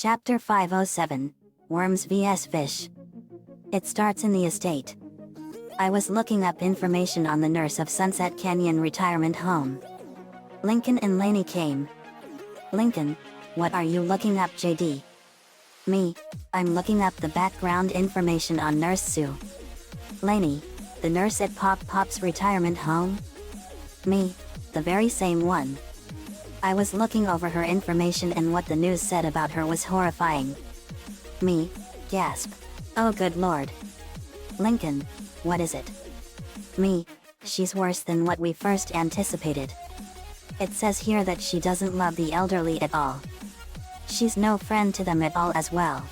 Chapter 507, Worms vs Fish. It starts in the estate. I was looking up information on the nurse of Sunset Canyon Retirement Home. Lincoln and Lainey came. Lincoln, what are you looking up, JD? Me, I'm looking up the background information on Nurse Sue. Lainey, the nurse at Pop Pop's retirement home? Me, the very same one. I was looking over her information and what the news said about her was horrifying. Me, gasp. Oh good lord. Lincoln, what is it? Me, she's worse than what we first anticipated. It says here that she doesn't love the elderly at all. She's no friend to them at all as well.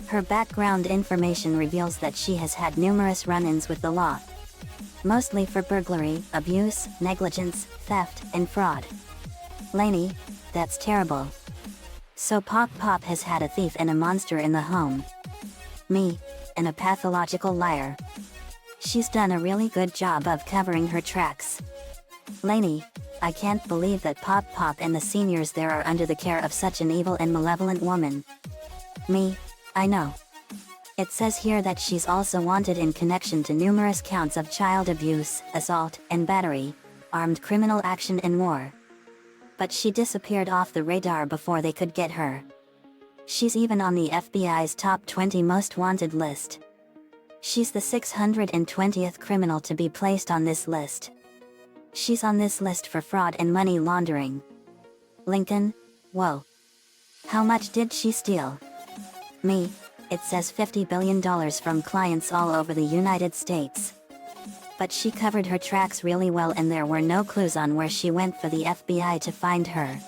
Her background information reveals that she has had numerous run-ins with the law. Mostly for burglary, abuse, negligence, theft, and fraud. Lainey, that's terrible. So Pop Pop has had a thief and a monster in the home. Me, and a pathological liar. She's done a really good job of covering her tracks. Lainey, I can't believe that Pop Pop and the seniors there are under the care of such an evil and malevolent woman. Me, I know. It says here that she's also wanted in connection to numerous counts of child abuse, assault, and battery, armed criminal action and more. But she disappeared off the radar before they could get her. She's even on the FBI's top 20 most wanted list. She's the 620th criminal to be placed on this list. She's on this list for fraud and money laundering. Lincoln, whoa. How much did she steal? Me, it says $50 billion from clients all over the United States. But she covered her tracks really well and there were no clues on where she went for the FBI to find her.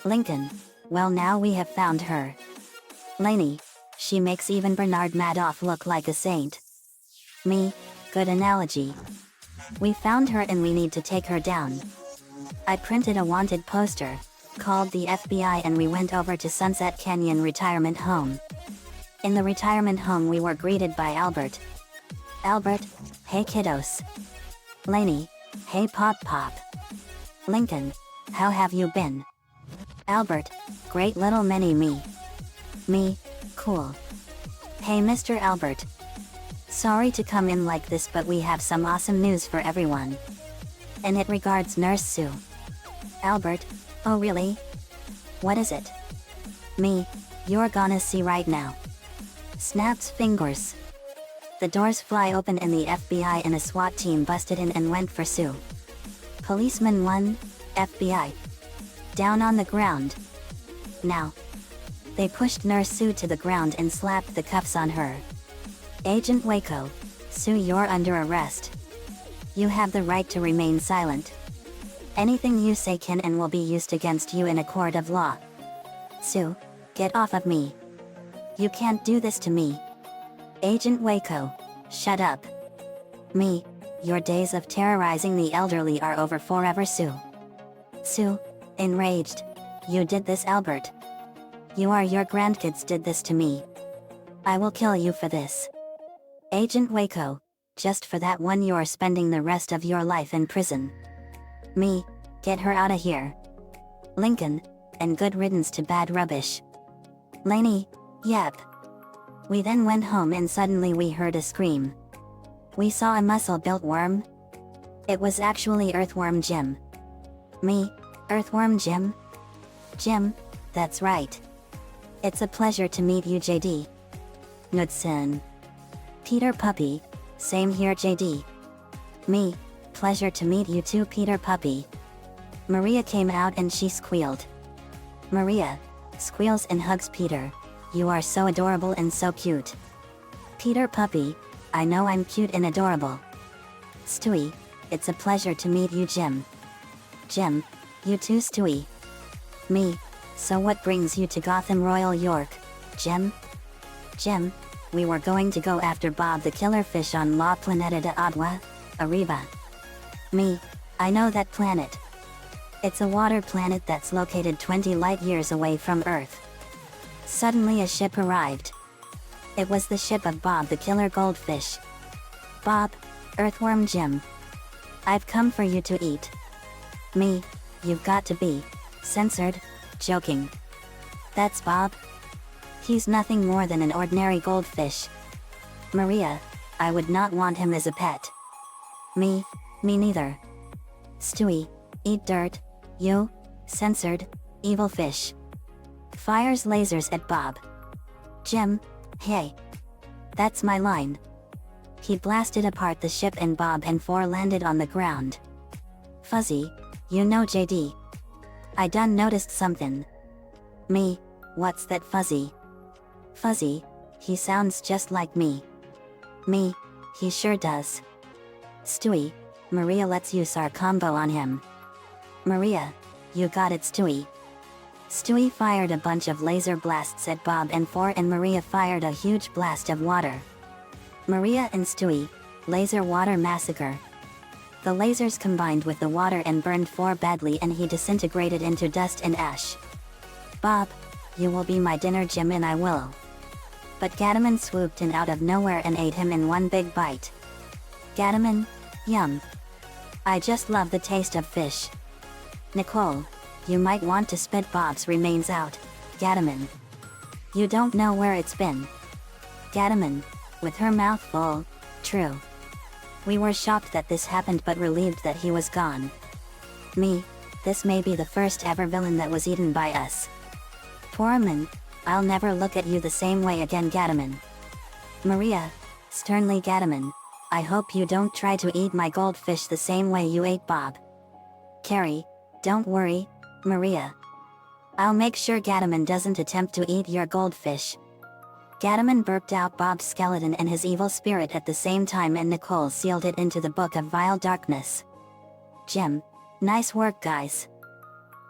Lincoln, well now we have found her. Lainey, she makes even Bernard Madoff look like a saint. Me, good analogy. We found her and we need to take her down. I printed a wanted poster, called the FBI and we went over to Sunset Canyon Retirement Home. In the retirement home we were greeted by Albert. Albert, hey kiddos. Lainey, hey Pop Pop. Lincoln, how have you been? Albert, great little mini-me. Me, cool. Hey Mr. Albert. Sorry to come in like this but we have some awesome news for everyone. And it regards Nurse Sue. Albert, oh really? What is it? Me, you're gonna see right now. Snaps fingers. The doors fly open and the FBI and a SWAT team busted in and went for Sue. Policeman 1, FBI. Down on the ground. Now. They pushed Nurse Sue to the ground and slapped the cuffs on her. Agent Waco, Sue, you're under arrest. You have the right to remain silent. Anything you say can and will be used against you in a court of law. Sue, get off of me. You can't do this to me. Agent Waco, shut up. Me, your days of terrorizing the elderly are over forever, Sue. Sue, enraged. You did this, Albert. Your grandkids did this to me. I will kill you for this. Agent Waco, just for that one you're spending the rest of your life in prison. Me, get her out of here. Lincoln, and good riddance to bad rubbish. Lainey, yep. We then went home and suddenly we heard a scream. We saw a muscle-built worm. It was actually Earthworm Jim. Me, Earthworm Jim? Jim, that's right. It's a pleasure to meet you, JD. Knudsen. Peter Puppy, same here, JD. Me, pleasure to meet you too, Peter Puppy. Maria came out and she squealed. Maria, squeals and hugs Peter. You are so adorable and so cute. Peter Puppy, I know I'm cute and adorable. Stewie, it's a pleasure to meet you, Jim. Jim, you too, Stewie. Me, so what brings you to Gotham Royal York, Jim? Jim, we were going to go after Bob the killer fish on La Planeta de Agua, Arriba. Me, I know that planet. It's a water planet that's located 20 light years away from Earth. Suddenly a ship arrived. It was the ship of Bob the killer goldfish. Bob, Earthworm Jim. I've come for you to eat. Me, you've got to be censored, joking. That's Bob. He's nothing more than an ordinary goldfish. Maria, I would not want him as a pet. Me neither. Stewie, eat dirt, you, censored, evil fish. Fires lasers at Bob. Jim, hey. That's my line. He blasted apart the ship and Bob and 4 landed on the ground. Fuzzy, you know JD. I done noticed something. Me, what's that Fuzzy? Fuzzy, he sounds just like me. Me, he sure does. Stewie, Maria let's use our combo on him. Maria, you got it Stewie. Stewie fired a bunch of laser blasts at Bob and 4 and Maria fired a huge blast of water. Maria and Stewie, laser water massacre. The lasers combined with the water and burned 4 badly and he disintegrated into dust and ash. Bob, you will be my dinner Jim and I will. But Gadaman swooped in out of nowhere and ate him in one big bite. Gadaman, yum. I just love the taste of fish. Nicole, you might want to spit Bob's remains out, Gadaman. You don't know where it's been. Gadaman, with her mouth full, true. We were shocked that this happened but relieved that he was gone. Me, this may be the first ever villain that was eaten by us. Poorman, I'll never look at you the same way again Gadaman. Maria, sternly Gadaman, I hope you don't try to eat my goldfish the same way you ate Bob. Carrie, don't worry, Maria. I'll make sure Gadaman doesn't attempt to eat your goldfish. Gadaman burped out Bob's skeleton and his evil spirit at the same time and Nicole sealed it into the Book of Vile Darkness. Jim, nice work guys.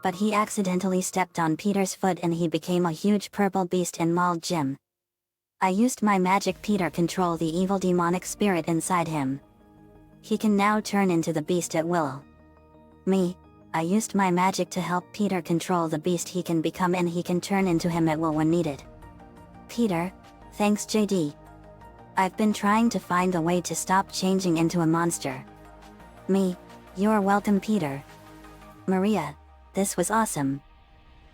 But he accidentally stepped on Peter's foot and he became a huge purple beast and mauled Jim. I used my magic Peter control the evil demonic spirit inside him. He can now turn into the beast at will. Me, I used my magic to help Peter control the beast he can become and he can turn into him at will when needed. Peter, thanks JD. I've been trying to find a way to stop changing into a monster. Me, you're welcome Peter. Maria, this was awesome.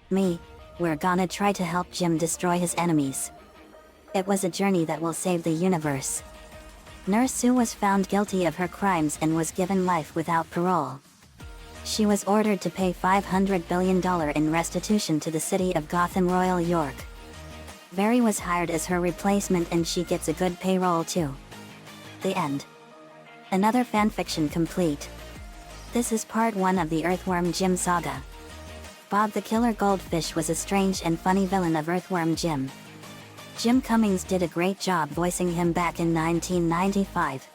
Me, we're gonna try to help Jim destroy his enemies. It was a journey that will save the universe. Nurse Sue was found guilty of her crimes and was given life without parole. She was ordered to pay $500 billion in restitution to the city of Gotham Royal York. Very was hired as her replacement and she gets a good payroll too. The end. Another fanfiction complete. This is part 1 of the Earthworm Jim saga. Bob the Killer Goldfish was a strange and funny villain of Earthworm Jim. Jim Cummings did a great job voicing him back in 1995.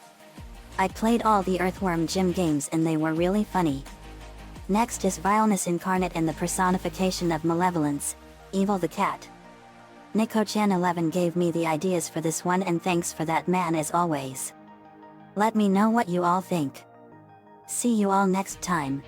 I played all the Earthworm Jim games and they were really funny. Next is Vileness Incarnate and the personification of malevolence, Evil the Cat. Nico-chan11 gave me the ideas for this one and thanks for that man as always. Let me know what you all think. See you all next time.